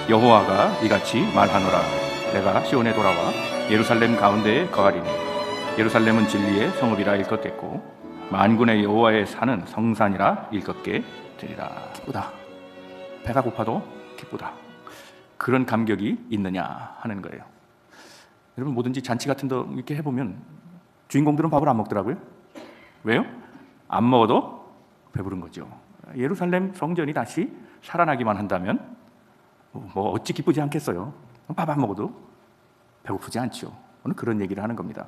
여호와가 이같이 말하노라. 내가 시온에 돌아와 예루살렘 가운데에 거하리니 예루살렘은 진리의 성읍이라 일컫겠고 만군의 여호와의 산은 성산이라 일컫게 되리라. 기쁘다. 배가 고파도 기쁘다. 그런 감격이 있느냐 하는 거예요. 여러분, 뭐든지 잔치 같은 거 이렇게 해보면 주인공들은 밥을 안 먹더라고요. 왜요? 안 먹어도 배부른 거죠. 예루살렘 성전이 다시 살아나기만 한다면 뭐 어찌 기쁘지 않겠어요. 밥 안 먹어도 배고프지 않죠. 오늘 그런 얘기를 하는 겁니다.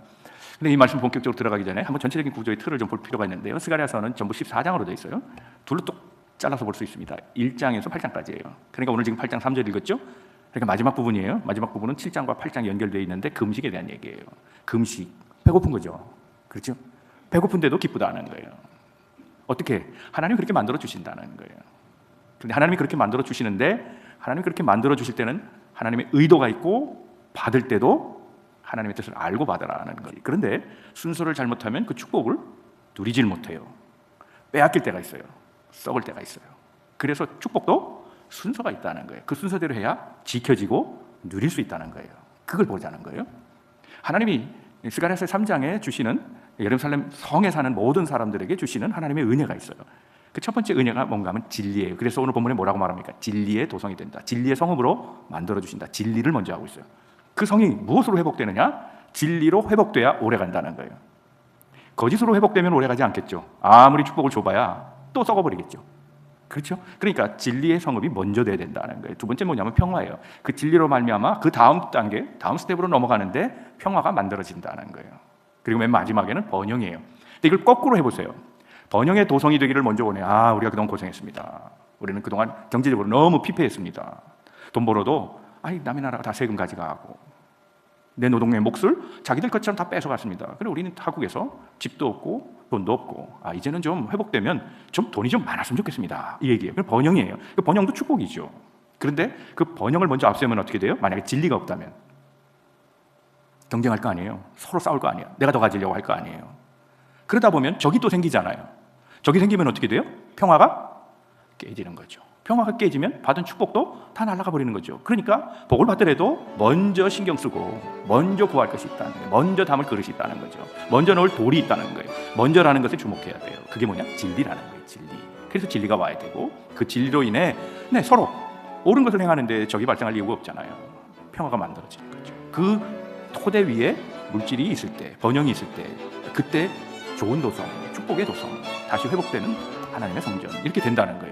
근데 이 말씀 본격적으로 들어가기 전에 한번 전체적인 구조의 틀을 좀 볼 필요가 있는데요. 스가랴서는 전부 14장으로 되어 있어요. 둘로 뚝 잘라서 볼 수 있습니다. 1장에서 8장까지예요. 그러니까 오늘 지금 8장 3절 읽었죠? 그러니까 마지막 부분이에요. 마지막 부분은 7장과 8장이 연결되어 있는데 금식에 대한 얘기예요. 금식, 배고픈 거죠. 그렇죠? 배고픈데도 기쁘다는 거예요. 어떻게? 하나님이 그렇게 만들어 주신다는 거예요. 그런데 하나님이 그렇게 만들어 주시는데 하나님이 그렇게 만들어 주실 때는 하나님의 의도가 있고 받을 때도 하나님의 뜻을 알고 받으라는 거예요. 그런데 순서를 잘못하면 그 축복을 누리질 못해요. 빼앗길 때가 있어요. 썩을 때가 있어요. 그래서 축복도 순서가 있다는 거예요. 그 순서대로 해야 지켜지고 누릴 수 있다는 거예요. 그걸 보자는 거예요. 하나님이 스가랴서 3장에 주시는 예루살렘 성에 사는 모든 사람들에게 주시는 하나님의 은혜가 있어요. 그 첫 번째 은혜가 뭔가 하면 진리예요. 그래서 오늘 본문에 뭐라고 말합니까? 진리의 도성이 된다. 진리의 성읍으로 만들어주신다. 진리를 먼저 하고 있어요. 그 성이 무엇으로 회복되느냐? 진리로 회복돼야 오래 간다는 거예요. 거짓으로 회복되면 오래 가지 않겠죠. 아무리 축복을 줘봐야 또 썩어버리겠죠. 그렇죠? 그러니까 진리의 성읍이 먼저 돼야 된다는 거예요. 두 번째 뭐냐면 평화예요. 그 진리로 말미암아 그 다음 단계, 다음 스텝으로 넘어가는데 평화가 만들어진다는 거예요. 그리고 맨 마지막에는 번영이에요. 근데 이걸 거꾸로 해보세요. 번영의 도성이 되기를 먼저 원해요. 우리가 그동안 고생했습니다. 우리는 그동안 경제적으로 너무 피폐했습니다. 돈 벌어도 남의 나라가 다 세금 가져가고 내 노동의 몫을 자기들 것처럼 다 뺏어갔습니다. 그래 우리는 타국에서 집도 없고 돈도 없고 이제는 좀 회복되면 좀 돈이 좀 많았으면 좋겠습니다. 이 얘기예요. 그 번영이에요. 그 번영도 축복이죠. 그런데 그 번영을 먼저 앞세우면 어떻게 돼요? 만약에 진리가 없다면 경쟁할 거 아니에요. 서로 싸울 거 아니에요. 내가 더 가지려고 할 거 아니에요. 그러다 보면 적이 또 생기잖아요. 적이 생기면 어떻게 돼요? 평화가 깨지는 거죠. 평화가 깨지면 받은 축복도 다 날아가 버리는 거죠. 그러니까 복을 받더라도 먼저 신경 쓰고 먼저 구할 것이 있다는 거예요. 먼저 담을 그릇이 있다는 거죠. 먼저 넣을 돌이 있다는 거예요. 먼저라는 것에 주목해야 돼요. 그게 뭐냐? 진리라는 거예요. 진리. 그래서 진리가 와야 되고 그 진리로 인해 서로 옳은 것을 행하는데 적이 발생할 이유가 없잖아요. 평화가 만들어지는 거죠. 그 토대 위에 물질이 있을 때, 번영이 있을 때 그때 좋은 도성, 축복의 도성, 다시 회복되는 하나님의 성전 이렇게 된다는 거예요.